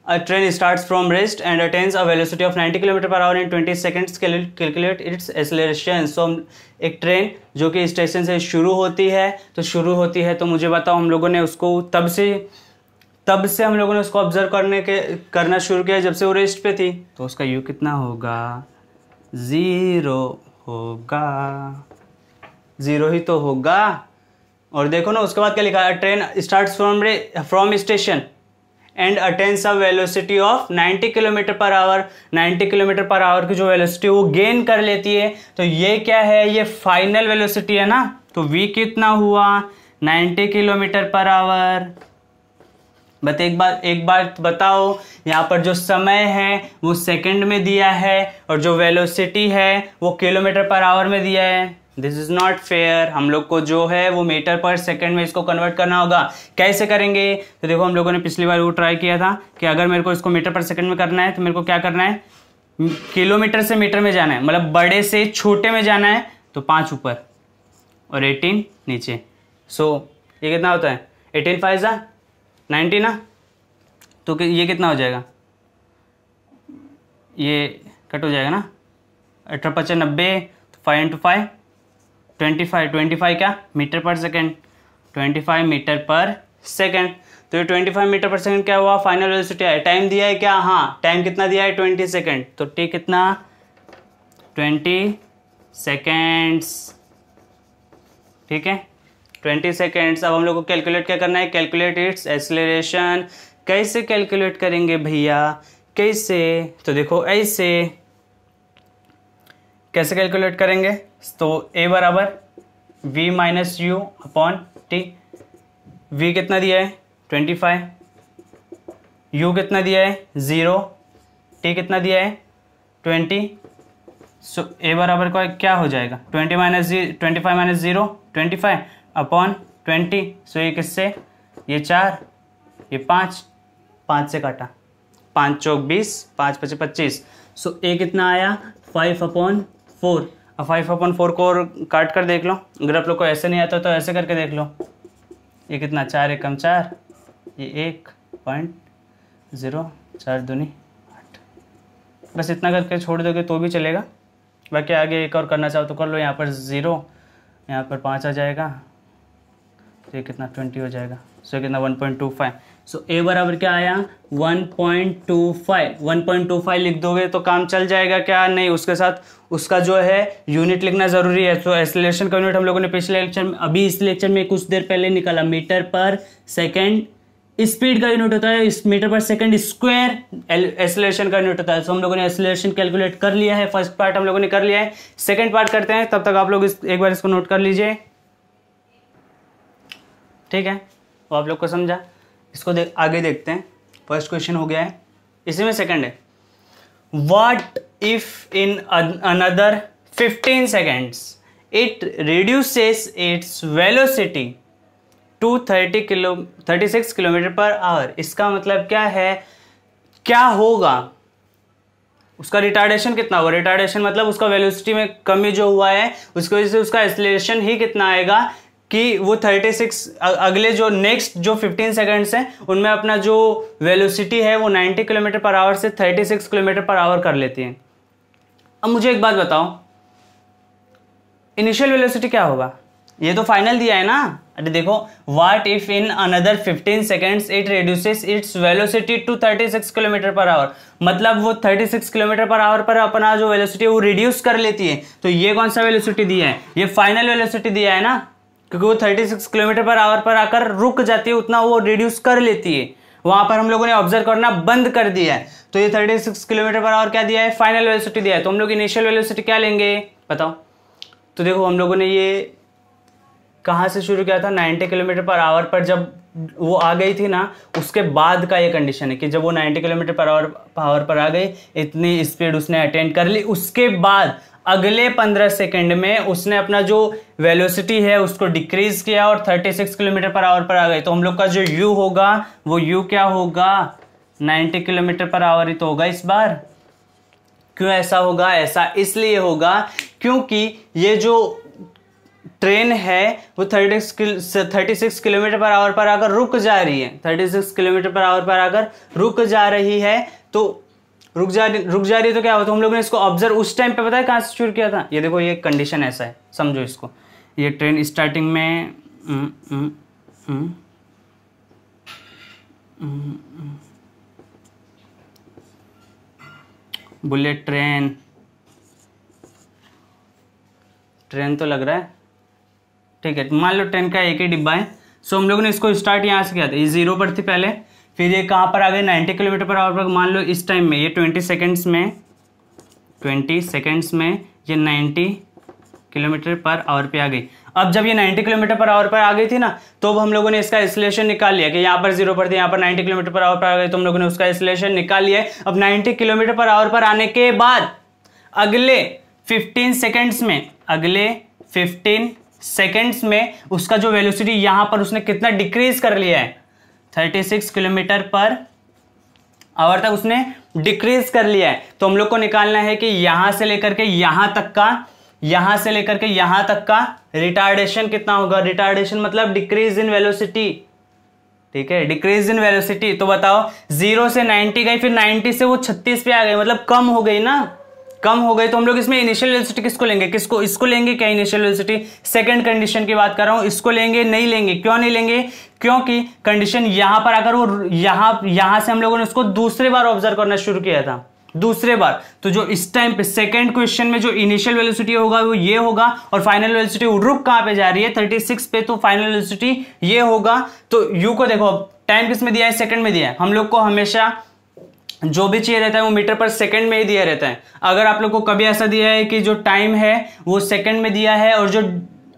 a train starts from rest and attains a velocity of 90 kilometre per hour in 20 seconds, calculate its acceleration. So एक ट्रेन जो कि स्टेशन से शुरू होती है तो मुझे बताओ, हम लोगों ने उसको तब से हम लोगों ने उसको ऑब्जर्व करना शुरू किया जब से वो रेस्ट पे थी, तो उसका यू कितना होगा, 0 होगा, 0 ही तो होगा। और देखो ना उसके बाद क्या लिखा है, train starts from station and attains a velocity of 90 kilometre per our, 90 kilometre per our की जो वेलोसिटी वो गेन कर लेती है। तो ये क्या है, ये फाइनल वेलोसिटी है ना, तो v कितना हुआ, 90 किलोमीटर पर आवर। बट एक बार बताओ, यहाँ पर जो समय है वो सेकंड में दिया है और जो वेलोसिटी है वो किलोमीटर पर आवर में दिया है। This is not fair. हम लोग को जो है वो मीटर पर सेकंड में इसको कन्वर्ट करना होगा। कैसे करेंगे, तो देखो हम लोगों ने पिछली बार वो ट्राई किया था कि अगर मेरे को इसको मीटर पर सेकंड में करना है तो मेरे को क्या करना है, किलोमीटर से मीटर में जाना है, मतलब बड़े से छोटे में जाना है। तो 5 ऊपर और 18 नीचे। सो ये कितना होता है, 18 5 जा 90 ना, तो ये कितना हो जाएगा, ये कट हो जाएगा ना, 18 5 90, 5 इंटू 5 25 क्या मीटर पर सेकेंड, 25 मीटर पर सेकेंड। तो ये 25 मीटर पर सेकेंड क्या हुआ, फाइनल वेलोसिटी है। टाइम दिया है क्या, हाँ टाइम कितना दिया है, 20 सेकेंड। तो टी कितना, 20 सेकेंड्स। ठीक है, 20 सेकेंड्स। अब हम लोग को कैलकुलेट क्या करना है, कैलकुलेट इट्स एक्सेलरेशन। कैसे कैलकुलेट करेंगे भैया, कैसे, तो देखो ऐसे कैसे कैलकुलेट करेंगे। तो a बराबर v minus you upon T. v कितना दिया है 25, u कितना दिया है 0, t कितना दिया है 20। सो a बराबर का क्या हो जाएगा 25 माइनस 0 25 अपॉन 20। सो ये किससे, ये 4 ये 5 से काटा, 5 चौक 20 5 पचे 25। सो a कितना आया 5/4। अब 5/4 को और काट कर देख लो, अगर आप लोग को ऐसे नहीं आता तो ऐसे करके देख लो। ये कितना 4 एकम 4, ये 1.0, 4 दूनी 8। बस इतना करके छोड़ दोगे तो भी चलेगा। बाकी आगे एक और करना चाहो तो कर लो। यहाँ पर 0, यहाँ पर 5 आ जाएगा, तो ये कितना 20 हो जाएगा। सो ये कितना 1.25। सो a बराबर क्या आया 1.25। 1.25 लिख दोगे तो काम चल जाएगा क्या, नहीं, उसके साथ उसका जो है यूनिट लिखना जरूरी है। तो एक्सेलरेशन का यूनिट हम लोगों ने पिछले लेक्चर में, अभी इस लेक्चर में कुछ देर पहले निकाला, मीटर पर सेकेंड स्पीड का यूनिट होता है, इस मीटर पर सेकेंड स्क्वायर एक्सेलरेशन का यूनिट होता है। तो हम लोगों ने एक्सेलरेशन कैलकुलेट कर लिया है, फर्स्ट पार्ट हम लोगों ने कर लिया है। सेकेंड पार्ट करते हैं, तब तक आप लोग एक बार इसको नोट कर लीजिए। ठीक है, वो आप लोग को समझा। इसको आगे देखते हैं। फर्स्ट क्वेश्चन हो गया है, इसी में सेकंड है। What if in another 15 seconds, it reduces its velocity to 36 kilometre per our. इसका मतलब क्या है, क्या होगा, उसका रिटार्डेशन कितना होगा। रिटार्डेशन मतलब उसका वेलोसिटी में कमी जो हुआ है उसकी वजह से उसका एक्सीलरेशन ही कितना आएगा कि वो 36 अगले जो नेक्स्ट जो 15 सेकंड्स हैं उनमें अपना जो वेलोसिटी है वो 90 किलोमीटर पर आवर से 36 किलोमीटर पर आवर कर लेती है। अब मुझे एक बात बताओ, इनिशियल वेलोसिटी क्या होगा, ये तो फाइनल दिया है ना। अरे देखो, what if in another 15 seconds it reduces its velocity to 36 kilometre per hour, मतलब वो 36 किलोमीटर पर आवर पर अपना जो वेलोसिटी है वो रिड्यूस कर लेती है। तो ये कौन सा वेलोसिटी दिया है, ये फाइनल वेलोसिटी दिया है ना, क्योंकि वो 36 किलोमीटर पर आवर पर आकर रुक जाती है, उतना वो रिड्यूस कर लेती है। वहां पर हम लोगों ने ऑब्जर्व करना बंद कर दिया है, तो ये 36 किलोमीटर पर आवर क्या दिया है, फाइनल वेलोसिटी दिया है। तो हम लोग इनिशियल वेलोसिटी क्या लेंगे बताओ। तो देखो हम लोगों ने ये कहाँ से शुरू किया था, 90 किलोमीटर पर आवर पर जब वो आ गई थी ना, उसके बाद का ये कंडीशन है कि जब वो 90 किलोमीटर पर आवर पर आ गई, इतनी स्पीड उसने अटेंड कर ली, उसके बाद अगले 15 सेकंड में उसने अपना जो वेलोसिटी है उसको डिक्रीज किया और 36 किलोमीटर पर आवर पर आ गई। तो हम लोग का जो u होगा वो u क्या होगा, 90 किलोमीटर पर आवर ही तो होगा इस बार। क्यों ऐसा होगा, ऐसा इसलिए होगा क्योंकि ये जो ट्रेन है वो 36 किलोमीटर पर आवर पर आकर रुक जा रही है, 36 किलोमीटर पर आवर पर आकर रुक जा रही है। तो रुक जा रही है तो क्या होता है, हम लोगों ने इसको ऑब्जर्व उस टाइम पे पता है कहाँ से शुरू किया था। ये देखो ये कंडीशन ऐसा है, समझो इसको। ये ट्रेन स्टार्टिंग में बुलेट ट्रेन तो लग रहा है, ठीक है। मान लो ट्रेन का एक ही डिब्बा है। सो हम लोगों ने इसको स्टार्ट यहाँ से किया था, ये 0 पर थी पहले, फिर ये कहाँ पर आ गए 90 किलोमीटर पर आवर पर। मान लो इस टाइम में ये 20 सेकेंड्स में ये 90 किलोमीटर पर आवर पे आ गई। अब जब ये 90 किलोमीटर पर आवर पर आ गई थी ना, तो अब हम लोगों ने इसका एक्सीलरेशन निकाल लिया कि यहाँ पर 0 पर थी, यहाँ पर 90 किलोमीटर पर आवर पर आ गई, तो हम लोगों ने उसका एक्सीलरेशन निकाल लिया है। अब 90 किलोमीटर पर आवर पर आने के बाद अगले 15 सेकेंड्स में उसका जो वेलोसिटी यहां पर उसने कितना डिक्रीज कर लिया है, 36 किलोमीटर पर आवर तक उसने डिक्रीज कर लिया है। तो हम लोग को निकालना है कि यहां से लेकर के यहां तक का रिटार्डेशन कितना होगा। रिटार्डेशन मतलब डिक्रीज इन वेलोसिटी, ठीक है, डिक्रीज इन वेलोसिटी। तो बताओ 0 से 90 गई, फिर 90 से वो 36 पे आ गई, मतलब कम हो गई ना, कम हो गई। तो हम लोग इसमें इनिशियल वेलोसिटी किसको लेंगे, इसको लेंगे क्या इनिशियल वेलोसिटी। सेकंड कंडीशन की बात कर रहा हूं, इसको लेंगे, नहीं लेंगे। क्यों नहीं लेंगे, क्योंकि कंडीशन यहां पर आकर वो यहां से हम लोगों ने उसको दूसरे बार ऑब्जर्व करना शुरू किया था, दूसरे बार। तो जो इस टाइम पे सेकंड क्वेश्चन में जो इनिशियल वेलोसिटी होगा वो ये होगा, और फाइनल वेलोसिटी रुक कहां पे जा रही है 36 पे, तो फाइनल वेलोसिटी ये होगा। तो यू को देखो टाइम किस में दिया है, सेकंड में दिया है। हम लोग को हमेशा जो भी चाहिए रहता है वो मीटर पर सेकंड में ही दिया रहता है। अगर आप लोग को कभी ऐसा दिया है कि जो टाइम है वो सेकंड में दिया है और जो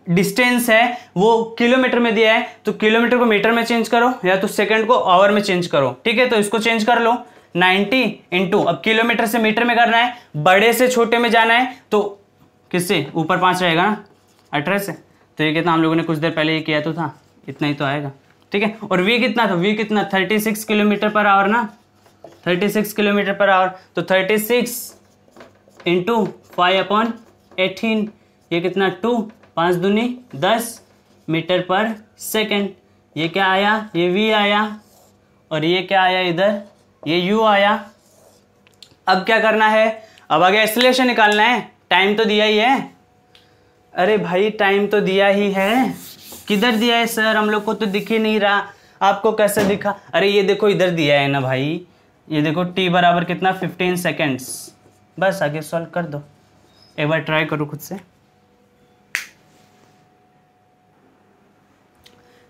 डिस्टेंस है वो किलोमीटर में दिया है, तो किलोमीटर को मीटर में चेंज करो या तो सेकंड को आवर में चेंज करो, ठीक है। तो इसको चेंज कर लो, 90 इंटू, अब किलोमीटर से मीटर में करना है, बड़े से छोटे में जाना है, तो किससे ऊपर 5 रहेगा ना 18 से। तो ये कितना हम लोगों ने कुछ देर पहले ये किया तो था, इतना ही तो आएगा, ठीक है। और वी कितना था, वी कितना 36 किलोमीटर पर आवर ना, 36 किलोमीटर पर आवर। तो 36 इंटू 5/18, ये कितना 2, 5 दूनी 10 मीटर पर सेकेंड। ये क्या आया, ये v आया, और ये क्या आया इधर, ये u आया। अब क्या करना है, अब आगे एक्सीलरेशन निकालना है। टाइम तो दिया ही है, अरे भाई टाइम तो दिया ही है, किधर दिया है सर, हम लोग को तो दिख ही नहीं रहा। आपको कैसे दिखा, अरे ये देखो इधर दिया है ना भाई, ये देखो t बराबर कितना 15 सेकेंड्स। बस आगे सॉल्व कर दो, एक बार ट्राई करो खुद से।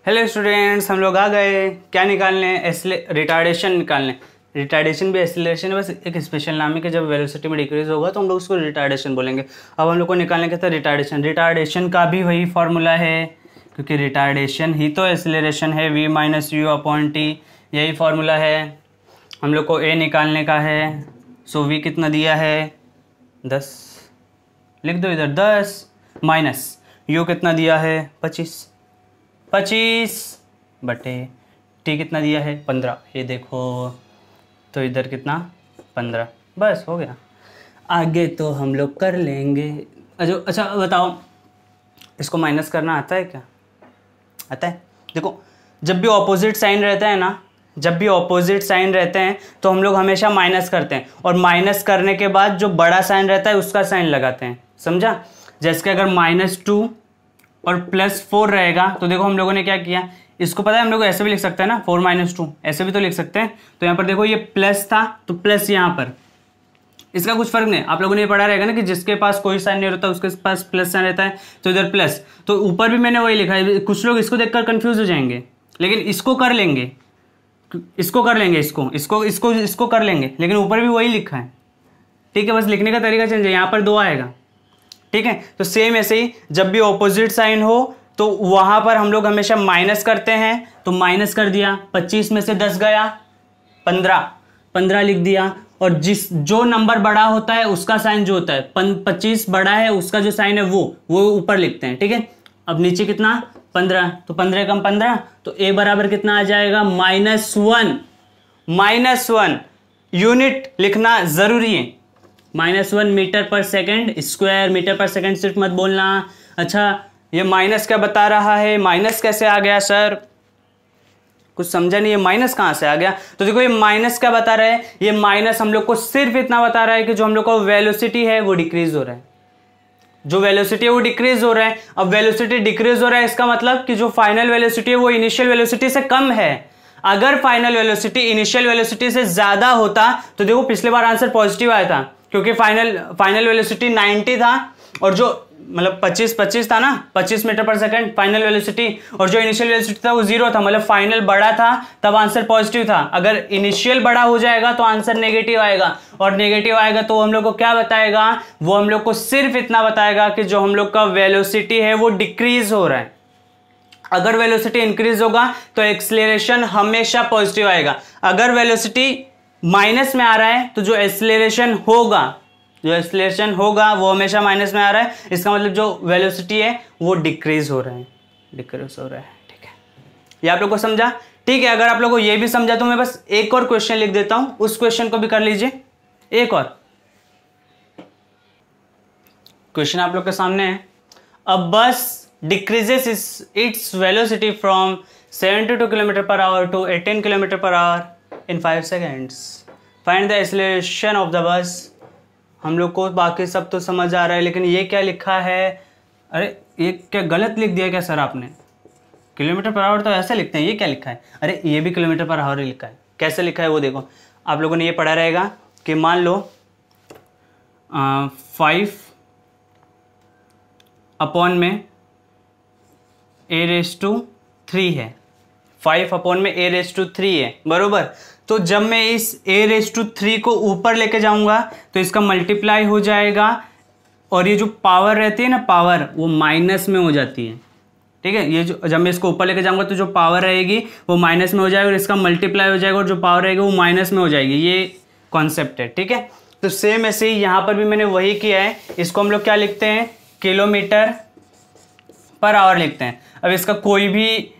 हेलो स्टूडेंट्स, हम लोग आ गए, क्या निकालने, रिटार्डेशन निकालने। रिटार्डेशन भी एक्सीलरेशन है, बस एक स्पेशल नाम है कि जब वेलोसिटी में डिक्रीज होगा तो हम लोग उसको रिटार्डेशन बोलेंगे। अब हम लोग को निकालने का था रिटार्डेशन। रिटार्डेशन का भी वही फॉर्मूला है, क्योंकि रिटार्डेशन ही तो एक्सीलरेशन है, v - u/t, यही फॉर्मूला है। हम लोग को a निकालने का है। सो v कितना दिया है 10, लिख दो इधर 10 माइनस यू कितना दिया है 25 बटे टी कितना दिया है 15, ये देखो तो इधर कितना 15, बस हो गया। आगे तो हम लोग कर लेंगे। अच्छा बताओ, इसको माइनस करना आता है क्या? आता है? देखो जब भी ऑपोजिट साइन रहता है ना, जब भी ऑपोजिट साइन रहते हैं तो हम लोग हमेशा माइनस करते हैं, और माइनस करने के बाद जो बड़ा साइन रहता है उसका साइन लगाते हैं, समझा? जैसे कि अगर -2 और +4 रहेगा तो देखो हम लोगों ने क्या किया, इसको पता है हम लोग ऐसे भी लिख सकते हैं ना, 4 - 2 ऐसे भी तो लिख सकते हैं। तो यहाँ पर देखो ये प्लस था तो प्लस यहाँ पर, इसका कुछ फर्क नहीं। आप लोगों ने ये पढ़ा रहेगा ना कि जिसके पास कोई साइन नहीं रहता उसके पास प्लस साइन रहता है, तो इधर प्लस, तो ऊपर भी मैंने वही लिखा है। कुछ लोग इसको देखकर कंफ्यूज हो जाएंगे, लेकिन इसको कर लेंगे, इसको कर लेंगे, इसको कर लेंगे, लेकिन ऊपर भी वही लिखा है, ठीक है? बस लिखने का तरीका चेंज है, यहाँ पर 2 आएगा, ठीक है? तो सेम ऐसे ही जब भी ऑपोजिट साइन हो तो वहां पर हम लोग हमेशा माइनस करते हैं, तो माइनस कर दिया, 25 में से 10 गया 15 लिख दिया, और जो नंबर बड़ा होता है उसका साइन जो होता है 25 बड़ा है उसका जो साइन है वो ऊपर लिखते हैं, ठीक है? अब नीचे कितना 15, तो 15 कम 15, तो a बराबर कितना आ जाएगा -1 यूनिट लिखना जरूरी है, -1 metre per second square, metre per second सिर्फ मत बोलना। अच्छा ये माइनस क्या बता रहा है, माइनस कैसे आ गया सर? कुछ समझा नहीं, ये माइनस कहां से आ गया? तो देखो ये माइनस क्या बता रहा है, ये माइनस हम लोग को सिर्फ इतना बता रहा है कि जो हम लोग का वेलोसिटी है वो डिक्रीज हो रहा है, जो वेलोसिटी है वो डिक्रीज हो रहा है। अब वेलोसिटी डिक्रीज हो रहा है इसका मतलब कि जो फाइनल वेलोसिटी है वो इनिशियल वेलोसिटी से कम है। अगर फाइनल वेलोसिटी इनिशियल वेलोसिटी से ज्यादा होता तो देखो पिछले बार आंसर पॉजिटिव आया था, क्योंकि फाइनल वेलोसिटी 90 था, और जो मतलब 25 था ना, 25 metre per second final velocity, और जो इनिशियल वेलोसिटी था वो 0 था, मतलब फाइनल बड़ा था तब आंसर पॉजिटिव था। अगर इनिशियल बड़ा हो जाएगा तो आंसर नेगेटिव आएगा, और नेगेटिव आएगा तो हम लोग को क्या बताएगा, वो हम लोग को सिर्फ इतना बताएगा कि जो हम लोग का वेलोसिटी है वो डिक्रीज हो रहा है। अगर वेलोसिटी इंक्रीज होगा तो एक्सेलरेशन हमेशा पॉजिटिव आएगा। अगर वेलोसिटी माइनस में आ रहा है तो जो एक्सेलरेशन होगा वो हमेशा माइनस में आ रहा है, इसका मतलब जो वेलोसिटी है वो डिक्रीज हो रहा है, ठीक है? ये आप लोग को समझा? ठीक है, अगर आप लोग को ये भी समझा तो मैं बस एक और क्वेश्चन लिख देता हूं, उस क्वेश्चन को भी कर लीजिए। एक और क्वेश्चन आप लोग के सामने है। अ बस decreases its velocity from 72 km/h to 18 km/h in 5 seconds. Find the acceleration of the bus. हम लोग को बाकी सब तो समझ आ रहा है, लेकिन ये क्या लिखा है? अरे ये क्या गलत लिख दिया क्या सर आपने? km/h तो ऐसे लिखते हैं, ये क्या लिखा है? अरे ये भी km/h ही लिखा है। कैसे लिखा है वो देखो, आप लोगों ने ये पढ़ा रहेगा कि मान लो 5/a⁻³ है, 5/a⁻³ है, बरोबर? तो जब मैं इस a⁻³ को ऊपर लेके जाऊंगा तो इसका मल्टीप्लाई हो जाएगा, और ये जो पावर रहती है ना, पावर वो माइनस में हो जाती है, ठीक है? ये जो जब मैं इसको ऊपर लेके जाऊंगा तो जो पावर रहेगी वो माइनस में हो जाएगा, और इसका मल्टीप्लाई हो जाएगा, और जो पावर रहेगी वो माइनस में हो जाएगी। ये कॉन्सेप्ट है, ठीक है? तो सेम ऐसे ही यहाँ पर भी मैंने वही किया है। इसको हम लोग क्या लिखते हैं, km/h लिखते हैं। अब इसका कोई भी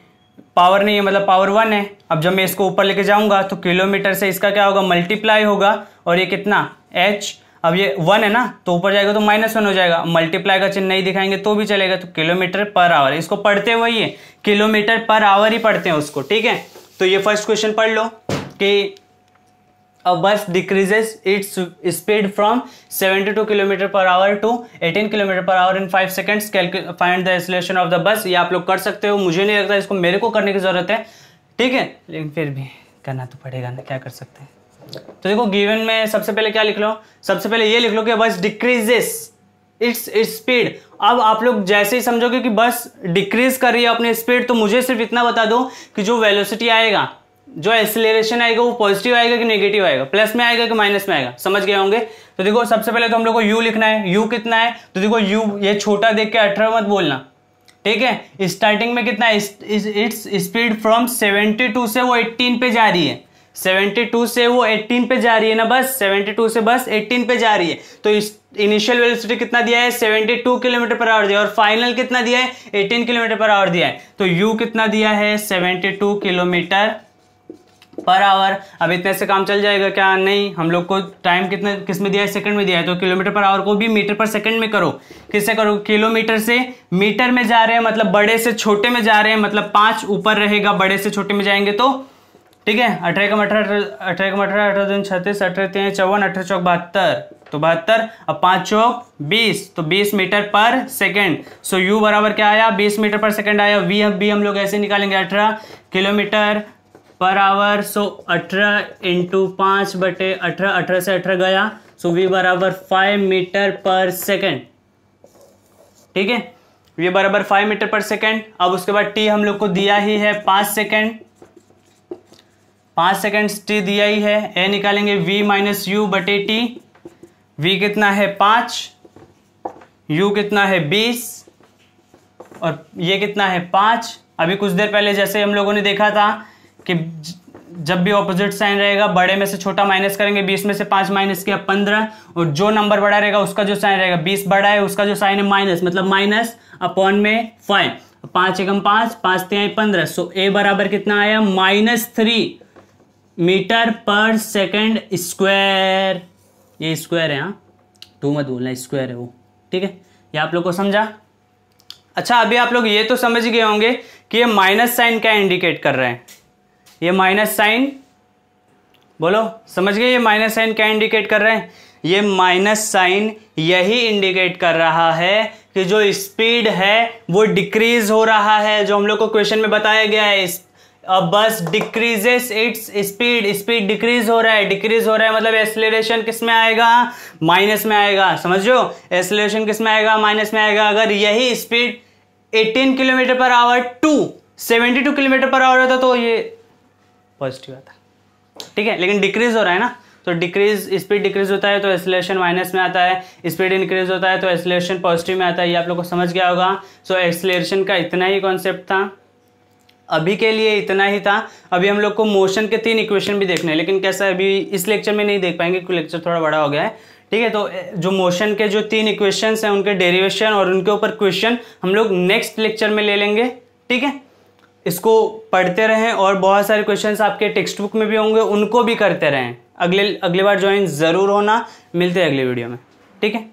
पावर नहीं है, मतलब पावर 1 है। अब जब मैं इसको ऊपर लेके जाऊंगा तो किलोमीटर से इसका क्या होगा, मल्टीप्लाई होगा, और ये कितना h, अब ये 1 है ना, तो ऊपर जाएगा तो -1 हो जाएगा। मल्टीप्लाई का चिन्ह नहीं दिखाएंगे तो भी चलेगा, तो km/h, इसको पढ़ते वही है, km/h ही पढ़ते हैं उसको, ठीक है? तो ये फर्स्ट क्वेश्चन पढ़ लो कि a bus decreases its speed from 72 km/h to 18 km/h in 5 seconds. Find the acceleration of the bus. ये आप लोग कर सकते हो, मुझे नहीं लगता इसको मेरे को करने की जरूरत है, ठीक है? लेकिन फिर भी करना तो पड़ेगा ना, क्या कर सकते हैं? तो देखो गिवन में सबसे पहले क्या लिख लो, सबसे पहले ये लिख लो कि बस डिक्रीजेस इट्स स्पीड। अब आप लोग जैसे ही समझोगे कि बस डिक्रीज कर रही है अपनी स्पीड, तो मुझे सिर्फ इतना बता दो कि जो वेलोसिटी आएगा, जो एक्सेलरेशन आएगा वो पॉजिटिव आएगा कि नेगेटिव आएगा, प्लस में आएगा कि माइनस में आएगा, समझ गए होंगे? तो देखो सबसे पहले तो हम लोग को u लिखना है। u कितना है, तो देखो u ये छोटा देख के 18 मत बोलना, ठीक है? स्टार्टिंग में कितना है, इट्स स्पीड फ्रॉम 72 से वो 18 पे जा रही है, 72 से वो 18 पे जा रही है ना, बस 72 से बस 18 पे जा रही है। तो इस इनिशियल वेलोसिटी कितना दिया है, 72 किलोमीटर पर आवर दिया, और फाइनल कितना दिया है, 18 किलोमीटर पर आवर दिया है। तो u कितना दिया है, 72 किलोमीटर पर आवर। अब इतने से काम चल जाएगा क्या, नहीं, हम लोग को टाइम कितना किस में दिया है, सेकंड में दिया है। तो किलोमीटर पर आवर को भी मीटर पर सेकंड में करो। किससे करो, किलोमीटर से मीटर में जा रहे हैं, मतलब बड़े से छोटे में जा रहे हैं, मतलब 5 ऊपर रहेगा, बड़े से छोटे में जाएंगे तो ठीक है। 18 का 18 दिन 36, 18 3 54, 18 चौक 72, तो 72। अब 5 चौक 20, तो 20 मीटर पर सेकेंड। सो u बराबर क्या आया, 20 मीटर पर सेकेंड आया। v हम लोग ऐसे निकालेंगे, 18 किलोमीटर पर आवर। सो 18 × 5/18, 18 से 18 गया, सो v बराबर 5 मीटर पर सेकेंड। ठीक है, v बराबर 5 मीटर पर सेकेंड। अब उसके बाद t हम लोग को दिया ही है 5 सेकेंड, 5 सेकेंड t दिया ही है। a निकालेंगे v माइनस u बटे t। v कितना है 5, u कितना है 20, और ये कितना है 5। अभी कुछ देर पहले जैसे हम लोगों ने देखा था कि जब भी ऑपोजिट साइन रहेगा, बड़े में से छोटा माइनस करेंगे, 20 में से 5 माइनस किया 15, और जो नंबर बड़ा रहेगा उसका जो साइन रहेगा, 20 बड़ा है उसका जो साइन है माइनस, मतलब माइनस अपॉन में 5, 5 एकम 5, 5 3 15। सो a बराबर कितना आया, -3 मीटर पर सेकेंड स्क्वायर। ये स्क्वायर है, हाँ, तू मत बोलना, स्क्वायर है वो, ठीक है। ये आप लोग को समझा। अच्छा, अभी आप लोग ये तो समझ गए होंगे कि ये माइनस साइन क्या इंडिकेट कर रहे हैं। ये माइनस साइन, बोलो, समझ गए ये माइनस साइन क्या इंडिकेट कर रहे हैं। ये माइनस साइन यही इंडिकेट कर रहा है कि जो स्पीड है वो डिक्रीज हो रहा है, जो हम लोग को क्वेश्चन में बताया गया है। अब बस decreases its speed, speed decrease हो रहा है, डिक्रीज हो रहा है, मतलब एक्सेलरेशन किस में आएगा, माइनस में आएगा। समझो, एक्सेलरेशन किस में आएगा, माइनस में आएगा। अगर यही speed 18 kilometre per hour to 72 kilometre per hour होता तो ये पॉजिटिव आता, ठीक है, लेकिन डिक्रीज हो रहा है ना, तो डिक्रीज, स्पीड डिक्रीज होता है तो एक्सेलरेशन माइनस में आता है, स्पीड इंक्रीज होता है तो एक्सेलरेशन पॉजिटिव में आता है। ये आप लोग को समझ गया होगा। सो एक्सेलरेशन का इतना ही कॉन्सेप्ट था, अभी के लिए इतना ही था। अभी हम लोग को मोशन के 3 इक्वेशन भी देखने हैं, लेकिन कैसा है अभी इस लेक्चर में नहीं देख पाएंगे क्योंकि लेक्चर थोड़ा बड़ा हो गया है, ठीक है। तो जो मोशन के जो 3 इक्वेशंस हैं उनके डेरिवेशन और उनके ऊपर क्वेश्चन हम लोग नेक्स्ट लेक्चर में ले लेंगे, ठीक है। इसको पढ़ते रहें और बहुत सारे क्वेश्चंस आपके टेक्स्ट बुक में भी होंगे, उनको भी करते रहें। अगले बार ज्वाइन जरूर होना। मिलते हैं अगले वीडियो में, ठीक है।